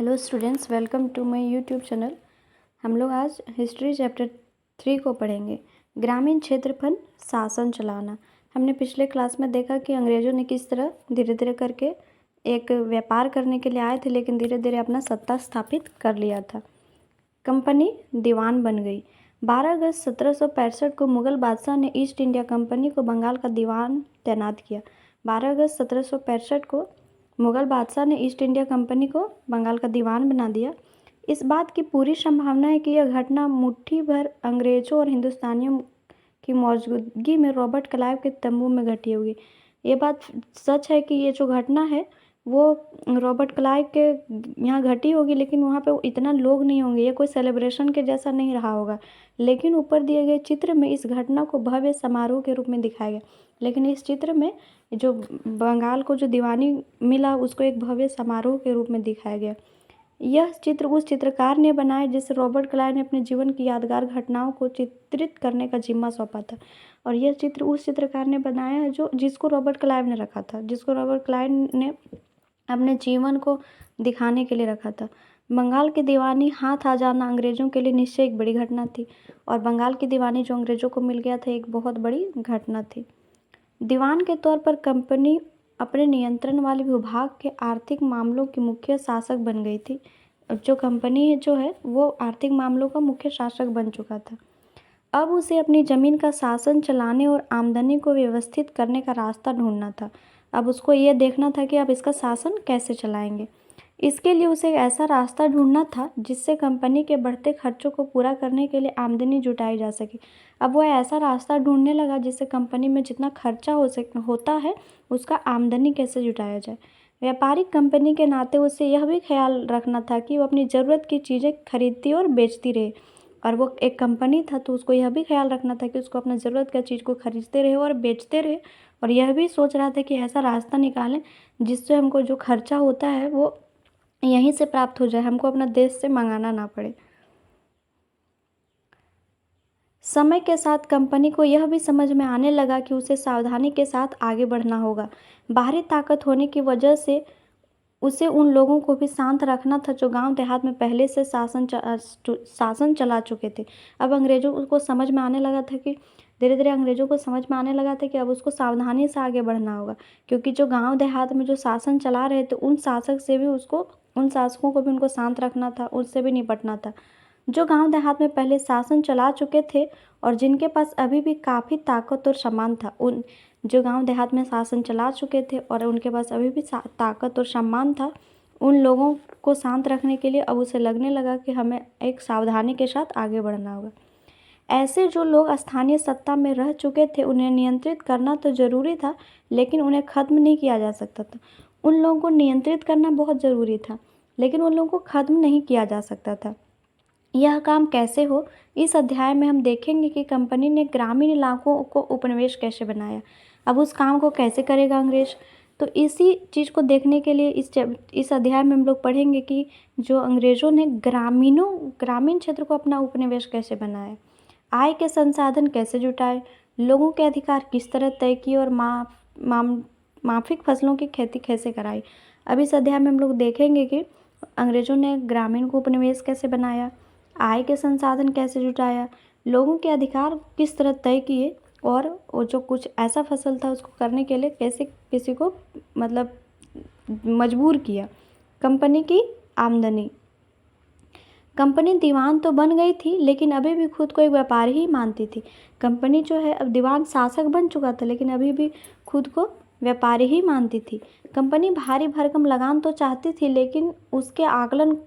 Hello students, welcome to my YouTube channel. हम लोग आज हिस्ट्री चैप्टर 3 को पढ़ेंगे। ग्रामीण क्षेत्रफल शासन चलाना। हमने पिछले क्लास में देखा कि अंग्रेज़ों ने किस तरह धीरे धीरे करके एक व्यापार करने के लिए आए थे, लेकिन धीरे धीरे अपना सत्ता स्थापित कर लिया था। कंपनी दीवान बन गई। 12 अगस्त 1765 को मुग़ल बादशाह ने ईस्ट इंडिया कंपनी को बंगाल का दीवान तैनात किया। 12 अगस्त 1765 को मुग़ल बादशाह ने ईस्ट इंडिया कंपनी को बंगाल का दीवान बना दिया। इस बात की पूरी संभावना है कि यह घटना मुट्ठी भर अंग्रेज़ों और हिंदुस्तानियों की मौजूदगी में रॉबर्ट क्लाइव के तंबू में घटी होगी। ये बात सच है कि ये जो घटना है वो रॉबर्ट क्लाइव के यहाँ घटी होगी, लेकिन वहाँ पे इतना लोग नहीं होंगे, ये कोई सेलिब्रेशन के जैसा नहीं रहा होगा। लेकिन ऊपर दिए गए चित्र में इस घटना को भव्य समारोह के रूप में दिखाया गया। लेकिन इस चित्र में जो बंगाल को जो दीवानी मिला उसको एक भव्य समारोह के रूप में दिखाया गया। यह चित्र उस चित्रकार ने बनाया जिसे रॉबर्ट क्लाइव ने अपने जीवन की यादगार घटनाओं को चित्रित करने का जिम्मा सौंपा था। और यह चित्र उस चित्रकार ने बनाया है जिसको रॉबर्ट क्लाइव ने रखा था, जिसको रॉबर्ट क्लाइव ने अपने जीवन को दिखाने के लिए रखा था। बंगाल की दीवानी हाथ आ जाना अंग्रेज़ों के लिए निश्चय एक बड़ी घटना थी, और बंगाल की दीवानी जो अंग्रेज़ों को मिल गया था एक बहुत बड़ी घटना थी। दीवान के तौर पर कंपनी अपने नियंत्रण वाले विभाग के आर्थिक मामलों की मुख्य शासक बन गई थी। जो कंपनी जो है वो आर्थिक मामलों का मुख्य शासक बन चुका था। अब उसे अपनी ज़मीन का शासन चलाने और आमदनी को व्यवस्थित करने का रास्ता ढूंढना था। अब उसको ये देखना था कि अब इसका शासन कैसे चलाएंगे। इसके लिए उसे ऐसा रास्ता ढूंढना था जिससे कंपनी के बढ़ते खर्चों को पूरा करने के लिए आमदनी जुटाई जा सके। अब वो ऐसा रास्ता ढूंढने लगा जिससे कंपनी में जितना खर्चा होता है उसका आमदनी कैसे जुटाया जाए। व्यापारिक कंपनी के नाते उसे यह भी ख्याल रखना था कि वो अपनी ज़रूरत की चीज़ें खरीदती और बेचती रहे। और वो एक कंपनी था तो उसको यह भी ख्याल रखना था कि उसको अपना ज़रूरत का चीज़ को खरीदते रहे और बेचते रहे। और यह भी सोच रहा था कि ऐसा रास्ता निकालें जिससे हमको जो खर्चा होता है वो यहीं से प्राप्त हो जाए, हमको अपना देश से मंगाना ना पड़े। समय के साथ कंपनी को यह भी समझ में आने लगा कि उसे सावधानी के साथ आगे बढ़ना होगा। बाहरी ताकत होने की वजह से उसे उन लोगों को भी शांत रखना था जो गांव देहात में पहले से शासन चला चुके थे। अब अंग्रेज़ों को समझ में आने लगा था कि धीरे धीरे अंग्रेज़ों को समझ में आने लगा था कि अब उसको सावधानी से आगे बढ़ना होगा, क्योंकि जो गांव देहात में जो शासन चला रहे थे उन शासकों को भी उनको शांत रखना था, उससे भी निपटना था। जो गांव देहात में पहले शासन चला चुके थे और जिनके पास अभी भी काफ़ी ताकत और सम्मान था, उन जो गांव देहात में शासन चला चुके थे और उनके पास अभी भी ताकत और सम्मान था, उन लोगों को शांत रखने के लिए अब उसे लगने लगा कि हमें एक सावधानी के साथ आगे बढ़ना होगा। ऐसे जो लोग स्थानीय सत्ता में रह चुके थे उन्हें नियंत्रित करना तो ज़रूरी था, लेकिन उन्हें ख़त्म नहीं किया जा सकता था। उन लोगों को नियंत्रित करना बहुत ज़रूरी था, लेकिन उन लोगों को ख़त्म नहीं किया जा सकता था। यह काम कैसे हो, इस अध्याय में हम देखेंगे कि कंपनी ने ग्रामीण इलाकों को उपनिवेश कैसे बनाया। अब उस काम को कैसे करेगा अंग्रेज, तो इसी चीज़ को देखने के लिए इस अध्याय में हम लोग पढ़ेंगे कि जो अंग्रेज़ों ने ग्रामीण क्षेत्र को अपना उपनिवेश कैसे बनाया, आय के संसाधन कैसे जुटाए, लोगों के अधिकार किस तरह तय किए और माफिक फसलों की खेती कैसे कराई। अब इस अध्याय में हम लोग देखेंगे कि अंग्रेज़ों ने ग्रामीण को उपनिवेश कैसे बनाया, आय के संसाधन कैसे जुटाया, लोगों के अधिकार किस तरह तय किए, और वो जो कुछ ऐसा फसल था उसको करने के लिए कैसे किसी को मतलब मजबूर किया। कंपनी की आमदनी। कंपनी दीवान तो बन गई थी, लेकिन अभी भी खुद को एक व्यापारी ही मानती थी। कंपनी जो है अब दीवान शासक बन चुका था, लेकिन अभी भी खुद को व्यापारी ही मानती थी। कंपनी भारी भरकम लगान तो चाहती थी, लेकिन उसके आकलन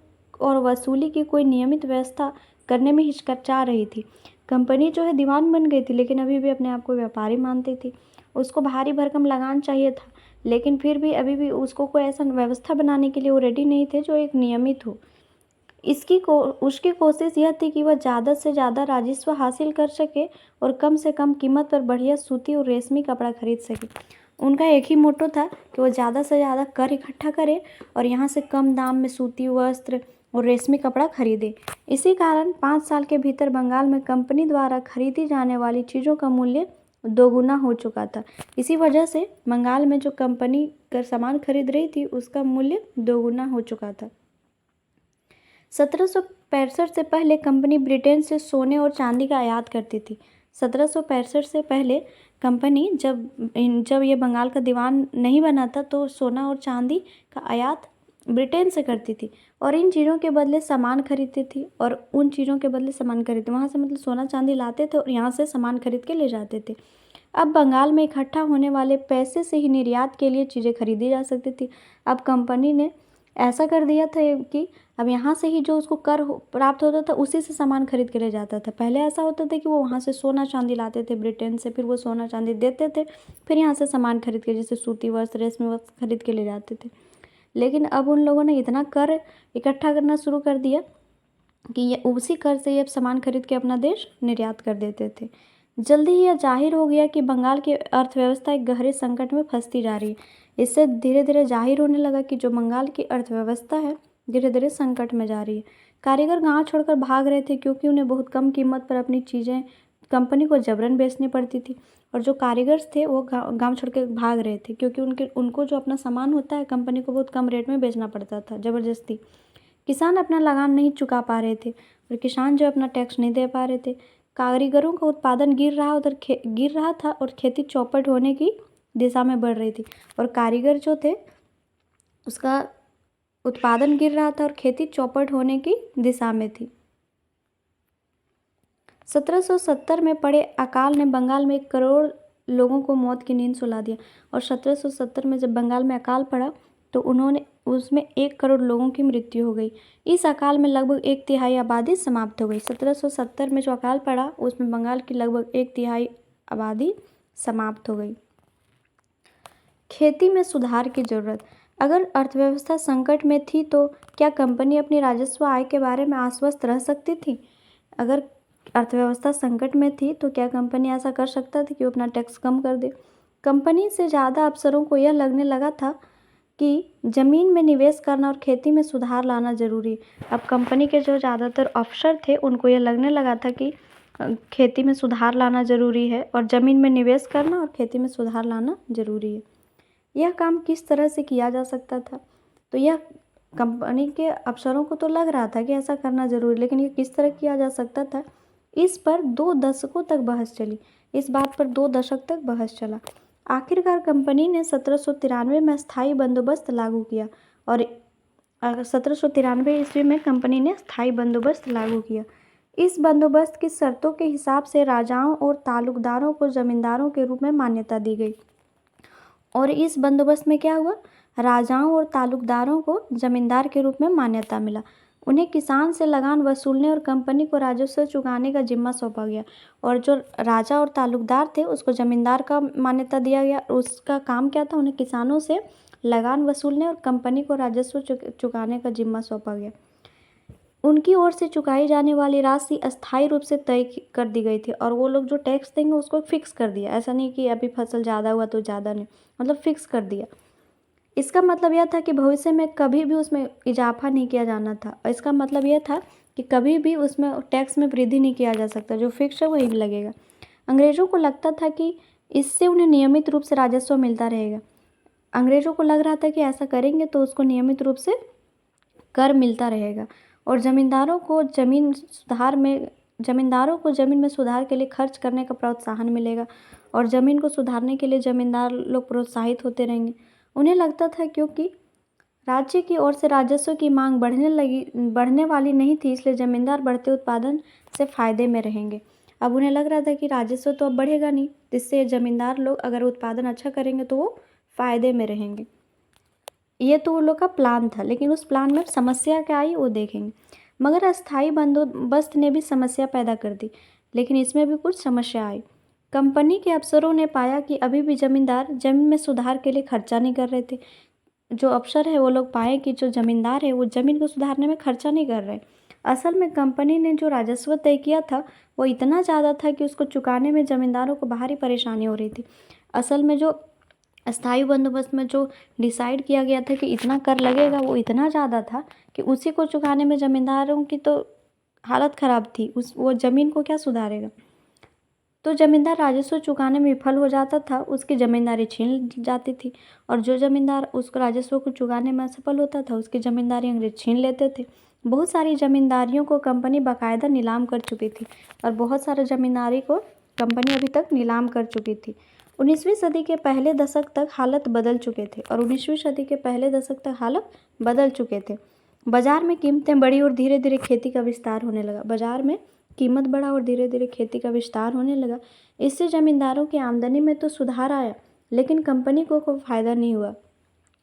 और वसूली की कोई नियमित व्यवस्था करने में हिचकिचा रही थी। कंपनी जो है दीवान बन गई थी, लेकिन अभी भी अपने आप को व्यापारी मानती थी। उसको भारी भरकम लगान चाहिए था, लेकिन फिर भी अभी भी उसको कोई ऐसा व्यवस्था बनाने के लिए वो रेडी नहीं थे जो एक नियमित हो। उसकी कोशिश यह थी कि वह ज़्यादा से ज़्यादा राजस्व हासिल कर सके और कम से कम कीमत पर बढ़िया सूती और रेशमी कपड़ा खरीद सके। उनका एक ही मोटो था कि वो ज़्यादा से ज़्यादा कर इकट्ठा करे और यहाँ से कम दाम में सूती वस्त्र और रेशमी कपड़ा खरीदे। इसी कारण 5 साल के भीतर बंगाल में कंपनी द्वारा खरीदी जाने वाली चीज़ों का मूल्य दोगुना हो चुका था। इसी वजह से बंगाल में जो कंपनी का सामान खरीद रही थी उसका मूल्य दोगुना हो चुका था। 1765 से पहले कंपनी ब्रिटेन से सोने और चांदी का आयात करती थी। 1765 से पहले कंपनी जब ये बंगाल का दीवान नहीं बना था तो सोना और चांदी का आयात ब्रिटेन से करती थी और इन चीज़ों के बदले सामान खरीदती थी और उन चीज़ों के बदले सामान खरीदते, वहाँ से मतलब सोना चांदी लाते थे और यहाँ से सामान खरीद के ले जाते थे। अब बंगाल में इकट्ठा होने वाले पैसे से ही निर्यात के लिए चीज़ें खरीदी जा सकती थी। अब कंपनी ने ऐसा कर दिया था कि अब यहाँ से ही जो उसको प्राप्त होता था उसी से सामान खरीद के ले जाता था। पहले ऐसा होता था कि वो वहाँ से सोना चांदी लाते थे ब्रिटेन से, फिर वो सोना चांदी देते थे, फिर यहाँ से सामान खरीद के जैसे सूती वस्त्र, रेशमी वस्त्र खरीद के ले जाते थे। लेकिन अब उन लोगों ने इतना कर इकट्ठा करना शुरू कर दिया कि ये उसी कर से ये अब सामान खरीद के अपना देश निर्यात कर देते थे। जल्दी ही यह जाहिर हो गया कि बंगाल की अर्थव्यवस्था एक गहरे संकट में फंसती जा रही है। इससे धीरे धीरे जाहिर होने लगा कि जो बंगाल की अर्थव्यवस्था है धीरे धीरे संकट में जा रही है। कारीगर गांव छोड़कर भाग रहे थे क्योंकि उन्हें बहुत कम कीमत पर अपनी चीज़ें कंपनी को जबरन बेचनी पड़ती थी और जो कारीगर्स थे वो गांव छोड़ के भाग रहे थे क्योंकि उनको जो अपना सामान होता है कंपनी को बहुत कम रेट में बेचना पड़ता था ज़बरदस्ती। किसान अपना लगान नहीं चुका पा रहे थे और किसान जो अपना टैक्स नहीं दे पा रहे थे। कारीगरों का उत्पादन गिर रहा था और खेती चौपट होने की दिशा में बढ़ रही थी और कारीगर जो थे उसका उत्पादन गिर रहा था और खेती चौपट होने की दिशा में थी। 1770 में पड़े अकाल ने बंगाल में 1 करोड़ लोगों को मौत की नींद सुला दिया और 1770 में जब बंगाल में अकाल पड़ा तो उसमें 1 करोड़ लोगों की मृत्यु हो गई। इस अकाल में लगभग 1/3 आबादी समाप्त हो गई। 1770 में जो अकाल पड़ा उसमें बंगाल की लगभग 1/3 आबादी समाप्त हो गई। खेती में सुधार की जरूरत। अगर अर्थव्यवस्था संकट में थी तो क्या कंपनी अपनी राजस्व आय के बारे में आश्वस्त रह सकती थी? अगर अर्थव्यवस्था संकट में थी तो क्या कंपनी ऐसा कर सकता था कि वो अपना टैक्स कम कर दे? कंपनी से ज़्यादा अफसरों को यह लगने लगा था कि ज़मीन में निवेश करना और खेती में सुधार लाना ज़रूरी है। अब कंपनी के जो ज़्यादातर अफसर थे उनको यह लगने लगा था कि खेती में सुधार लाना ज़रूरी है और ज़मीन में निवेश करना और खेती में सुधार लाना ज़रूरी है। यह काम किस तरह से किया जा सकता था? तो यह कंपनी के अफसरों को तो लग रहा था कि ऐसा करना ज़रूरी, लेकिन ये किस तरह किया जा सकता था इस पर 2 दशकों तक बहस चली। इस बात पर 2 दशक तक बहस चला। आखिरकार कंपनी ने 1793 में स्थायी बंदोबस्त लागू किया और 1793 ईस्वी में कंपनी ने स्थायी बंदोबस्त लागू किया। इस बंदोबस्त की शर्तों के हिसाब से राजाओं और तालुकदारों को जमींदारों के रूप में मान्यता दी गई और इस बंदोबस्त में क्या हुआ? राजाओं और तालुकदारों को जमींदार के रूप में मान्यता मिला। उन्हें किसान से लगान वसूलने और कंपनी को राजस्व चुकाने का जिम्मा सौंपा गया और जो राजा और तालुकदार थे उसको जमींदार का मान्यता दिया गया। उसका काम क्या था? उन्हें किसानों से लगान वसूलने और कंपनी को राजस्व चुकाने का जिम्मा सौंपा गया। उनकी ओर से चुकाई जाने वाली राशि अस्थायी रूप से तय कर दी गई थी और वो लोग जो टैक्स देंगे उसको फिक्स कर दिया। ऐसा नहीं कि अभी फसल ज़्यादा हुआ तो ज़्यादा नहीं, मतलब फिक्स कर दिया। इसका मतलब यह था कि भविष्य में कभी भी उसमें इजाफा नहीं किया जाना था और इसका मतलब यह था कि कभी भी उसमें टैक्स में वृद्धि नहीं किया जा सकता, जो फिक्स है वही लगेगा। अंग्रेज़ों को लगता था कि इससे उन्हें नियमित रूप से राजस्व मिलता रहेगा। अंग्रेज़ों को लग रहा था कि ऐसा करेंगे तो उसको नियमित रूप से कर मिलता रहेगा और जमींदारों को ज़मीन में सुधार के लिए खर्च करने का प्रोत्साहन मिलेगा और ज़मीन को सुधारने के लिए ज़मींदार लोग प्रोत्साहित होते रहेंगे। उन्हें लगता था क्योंकि राज्य की ओर से राजस्व की मांग बढ़ने वाली नहीं थी, इसलिए ज़मींदार बढ़ते उत्पादन से फ़ायदे में रहेंगे। अब उन्हें लग रहा था कि राजस्व तो अब बढ़ेगा नहीं, जिससे ज़मींदार लोग अगर उत्पादन अच्छा करेंगे तो वो फ़ायदे में रहेंगे। ये तो उन लोग का प्लान था, लेकिन उस प्लान में समस्या क्या आई वो देखेंगे। मगर अस्थायी बंदोबस्त ने भी समस्या पैदा कर दी, लेकिन इसमें भी कुछ समस्या आई। कंपनी के अफसरों ने पाया कि अभी भी ज़मींदार ज़मीन में सुधार के लिए खर्चा नहीं कर रहे थे। जो अफसर है वो लोग पाए कि जो ज़मींदार है वो ज़मीन को सुधारने में खर्चा नहीं कर रहे। असल में कंपनी ने जो राजस्व तय किया था वो इतना ज़्यादा था कि उसको चुकाने में ज़मींदारों को भारी परेशानी हो रही थी। असल में जो अस्थायी बंदोबस्त में जो डिसाइड किया गया था कि इतना कर लगेगा वो इतना ज़्यादा था कि उसी को चुकाने में ज़मींदारों की तो हालत ख़राब थी। वो ज़मीन को क्या सुधारेगा। तो जमींदार राजस्व चुकाने में विफल हो जाता था, उसकी जमींदारी छीन ली जाती थी, और जो जमींदार उसको राजस्व को चुकाने में असफल होता था, उसकी जमींदारी अंग्रेज छीन लेते थे। बहुत सारी जमींदारियों को कंपनी बाकायदा नीलाम कर चुकी थी, और बहुत सारे जमींदारी को कंपनी अभी तक नीलाम कर चुकी थी। 19वीं सदी के पहले दशक तक हालत बदल चुके थे, और 19वीं सदी के पहले दशक तक हालत बदल चुके थे। बाजार में कीमतें बढ़ी और धीरे धीरे खेती का विस्तार होने लगा। बाजार में कीमत बढ़ा और धीरे धीरे खेती का विस्तार होने लगा। इससे जमींदारों की आमदनी में तो सुधार आया, लेकिन कंपनी को कोई फायदा नहीं हुआ।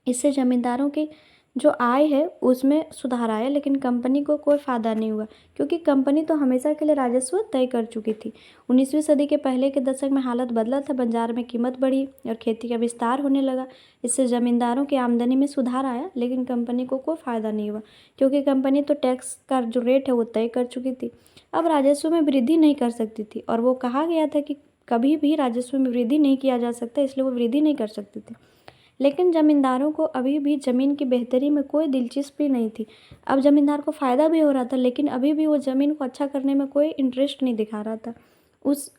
इससे जमींदारों की जो आय है उसमें सुधार आया, लेकिन कंपनी को कोई फ़ायदा नहीं हुआ, क्योंकि कंपनी तो हमेशा के लिए राजस्व तय कर चुकी थी। 19वीं सदी के पहले के दशक में हालत बदला था, बाजार में कीमत बढ़ी और खेती का विस्तार होने लगा। इससे जमींदारों की आमदनी में सुधार आया, लेकिन कंपनी को कोई फ़ायदा नहीं हुआ, क्योंकि कंपनी तो टैक्स का जो रेट है वो तय कर चुकी थी। अब राजस्व में वृद्धि नहीं कर सकती थी, और वो कहा गया था कि कभी भी राजस्व में वृद्धि नहीं किया जा सकता, इसलिए वो वृद्धि नहीं कर सकते थे। लेकिन ज़मींदारों को अभी भी ज़मीन की बेहतरी में कोई दिलचस्पी नहीं थी। अब ज़मींदार को फ़ायदा भी हो रहा था, लेकिन अभी भी वो ज़मीन को अच्छा करने में कोई इंटरेस्ट नहीं दिखा रहा था।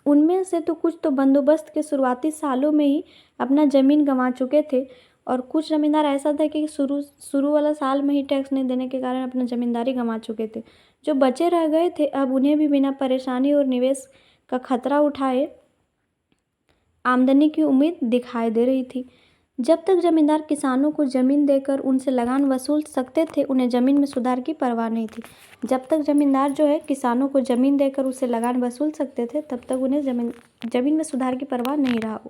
उनमें से तो कुछ तो बंदोबस्त के शुरुआती सालों में ही अपना ज़मीन गंवा चुके थे, और कुछ ज़मींदार ऐसा था कि शुरू वाला साल में ही टैक्स नहीं देने के कारण अपना ज़मींदारी गंवा चुके थे। जो बचे रह गए थे, अब उन्हें भी बिना परेशानी और निवेश का खतरा उठाए आमदनी की उम्मीद दिखाई दे रही थी। जब तक जमींदार किसानों को ज़मीन देकर उनसे लगान वसूल सकते थे, उन्हें ज़मीन में सुधार की परवाह नहीं थी। जब तक जमींदार जो है किसानों को ज़मीन देकर उससे लगान वसूल सकते थे, तब तक उन्हें ज़मीन में सुधार की परवाह नहीं रहा।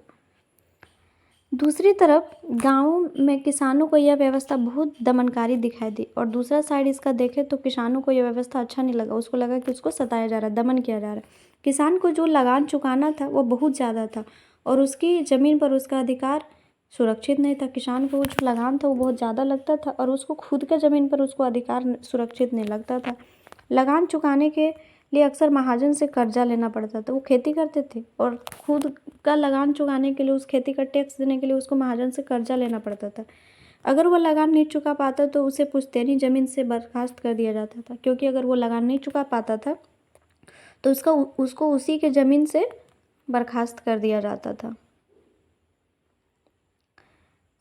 दूसरी तरफ गाँव में किसानों को यह व्यवस्था बहुत दमनकारी दिखाई दी, और दूसरा साइड इसका देखें तो किसानों को यह व्यवस्था अच्छा नहीं लगा। उसको लगा कि उसको सताया जा रहा है, दमन किया जा रहा है। किसान को जो लगान चुकाना था वो बहुत ज़्यादा था, और उसकी ज़मीन पर उसका अधिकार सुरक्षित नहीं था। किसान को जो लगान था वो बहुत ज़्यादा लगता था, और उसको खुद के ज़मीन पर उसको अधिकार सुरक्षित नहीं लगता था। लगान चुकाने के लिए अक्सर महाजन से कर्जा लेना पड़ता था। वो खेती करते थे, और खुद का लगान चुकाने के लिए, उस खेती का टैक्स देने के लिए उसको महाजन से कर्जा लेना पड़ता था। अगर वो लगान नहीं चुका पाता तो उसे पुश्तैनी ज़मीन से बर्खास्त कर दिया जाता था, क्योंकि अगर वो लगान नहीं चुका पाता था तो उसको उसी के ज़मीन से बर्खास्त कर दिया जाता था।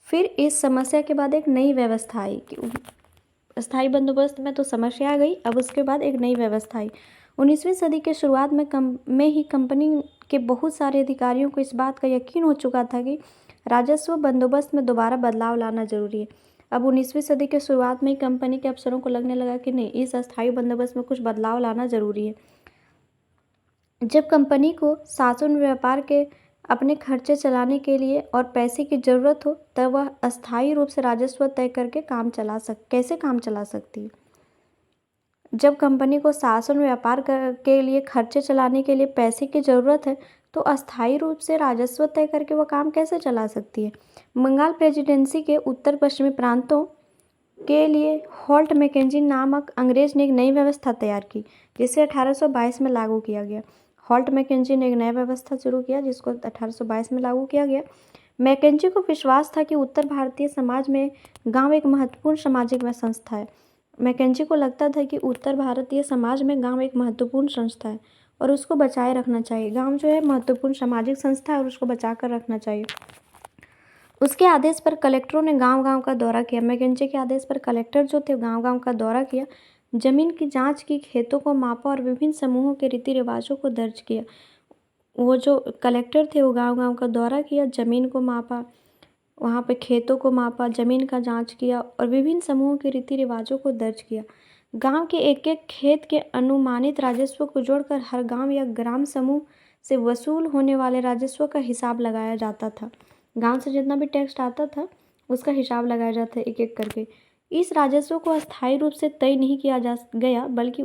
फिर इस समस्या के बाद एक नई व्यवस्था आई कि स्थायी बंदोबस्त में तो समस्या आ गई, अब उसके बाद एक नई व्यवस्था आई। 19वीं सदी के शुरुआत में ही कंपनी के बहुत सारे अधिकारियों को इस बात का यकीन हो चुका था कि राजस्व बंदोबस्त में दोबारा बदलाव लाना जरूरी है। अब 19वीं सदी के शुरुआत में ही कंपनी के अफसरों को लगने लगा कि नहीं, इस अस्थायी बंदोबस्त में कुछ बदलाव लाना जरूरी है। जब कंपनी को शासन व्यापार के अपने खर्चे चलाने के लिए और पैसे की ज़रूरत हो, तब वह अस्थायी रूप से राजस्व तय करके कैसे काम चला सकती है। जब कंपनी को शासन व्यापार के लिए खर्चे चलाने के लिए पैसे की ज़रूरत है, तो अस्थायी रूप से राजस्व तय करके वह काम कैसे चला सकती है। बंगाल प्रेसिडेंसी के उत्तर पश्चिमी प्रांतों के लिए हॉल्ट मैकेंजी नामक अंग्रेज ने एक नई व्यवस्था तैयार की, जिसे 1822 में लागू किया गया। हॉल्ट मैकेंजी ने एक नया व्यवस्था शुरू किया, जिसको 1822 में लागू किया गया। मैकेंजी को विश्वास था कि उत्तर भारतीय समाज में गांव एक महत्वपूर्ण सामाजिक संस्था है। मैकेंजी को लगता था कि उत्तर भारतीय समाज में गांव एक महत्वपूर्ण संस्था है, और उसको बचाए रखना चाहिए। गांव जो है महत्वपूर्ण सामाजिक संस्था है, और उसको बचा कर रखना चाहिए। उसके आदेश पर कलेक्टरों ने गांव-गांव का दौरा किया। मैकेंजी के आदेश पर कलेक्टर जो थे गांव-गांव का दौरा किया, जमीन की जांच की, खेतों को मापा और विभिन्न समूहों के रीति रिवाजों को दर्ज किया। वो जो कलेक्टर थे वो गांव-गांव का दौरा किया, ज़मीन को मापा, वहाँ पे खेतों को मापा, ज़मीन का जांच किया और विभिन्न समूहों के रीति रिवाजों को दर्ज किया। गांव के एक-एक खेत के अनुमानित राजस्व को जोड़कर हर गांव या ग्राम समूह से वसूल होने वाले राजस्व का हिसाब लगाया जाता था। गांव से जितना भी टैक्स आता था उसका हिसाब लगाया जाता है एक-एक करके। इस राजस्व को अस्थायी रूप से तय नहीं किया जा गया, बल्कि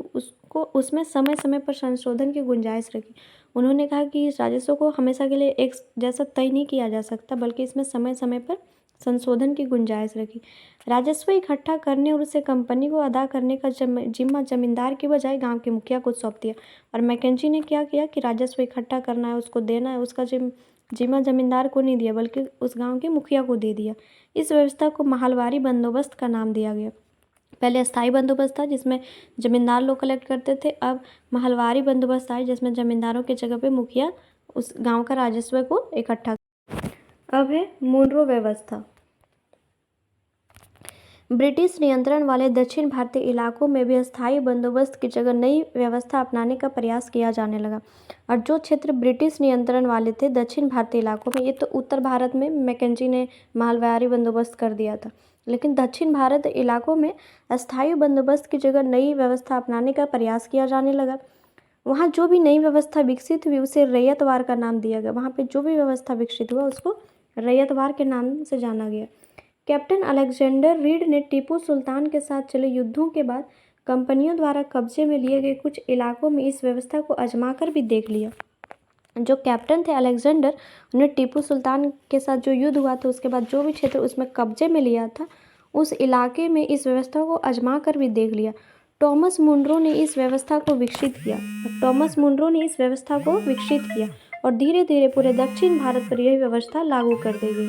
उसमें समय-समय पर संशोधन की गुंजाइश रखी। उन्होंने कहा कि इस राजस्व को हमेशा के लिए एक जैसा तय नहीं किया जा सकता, बल्कि इसमें समय-समय पर संशोधन की गुंजाइश रखी। राजस्व इकट्ठा करने और उसे कंपनी को अदा करने का जिम्मा जमींदार की बजाय गांव के मुखिया को सौंप दिया। और मैकेंजी ने क्या किया कि राजस्व इकट्ठा करना है, उसको देना है, उसका जिम्मा जमींदार को नहीं दिया, बल्कि उस गांव के मुखिया को दे दिया। इस व्यवस्था को महलवारी बंदोबस्त का नाम दिया गया। पहले अस्थायी बंदोबस्त था जिसमें जमींदार लोग कलेक्ट करते थे, अब महलवारी बंदोबस्त आए जिसमें जमींदारों की जगह पे मुखिया उस गांव का राजस्व को इकट्ठा। अब है मुनरो व्यवस्था। ब्रिटिश नियंत्रण वाले दक्षिण भारतीय इलाकों में भी अस्थायी बंदोबस्त की जगह नई व्यवस्था अपनाने का प्रयास किया जाने लगा। और जो क्षेत्र ब्रिटिश नियंत्रण वाले थे दक्षिण भारतीय इलाकों में, ये तो उत्तर भारत में मैकेंजी ने मालवारी बंदोबस्त कर दिया था, लेकिन दक्षिण भारत इलाकों में अस्थायी बंदोबस्त की जगह नई व्यवस्था अपनाने का प्रयास किया जाने लगा। वहाँ जो भी नई व्यवस्था विकसित हुई उसे रैयतवार का नाम दिया गया। वहाँ पे जो भी व्यवस्था विकसित हुआ उसको रैयतवार के नाम से जाना गया। कैप्टन अलेक्जेंडर रीड ने टीपू सुल्तान के साथ चले युद्धों के बाद कंपनियों द्वारा कब्जे में लिए गए कुछ इलाकों में इस व्यवस्था को आजमा कर भी देख लिया। जो कैप्टन थे अलेक्जेंडर, उन्हें टीपू सुल्तान के साथ जो युद्ध हुआ था उसके बाद जो भी क्षेत्र उसमें कब्जे में लिया था उस इलाके में इस व्यवस्था को आजमा कर भी देख लिया। टॉमस मुनरो ने इस व्यवस्था को विकसित किया और धीरे धीरे पूरे दक्षिण भारत पर यही व्यवस्था लागू कर दी गई।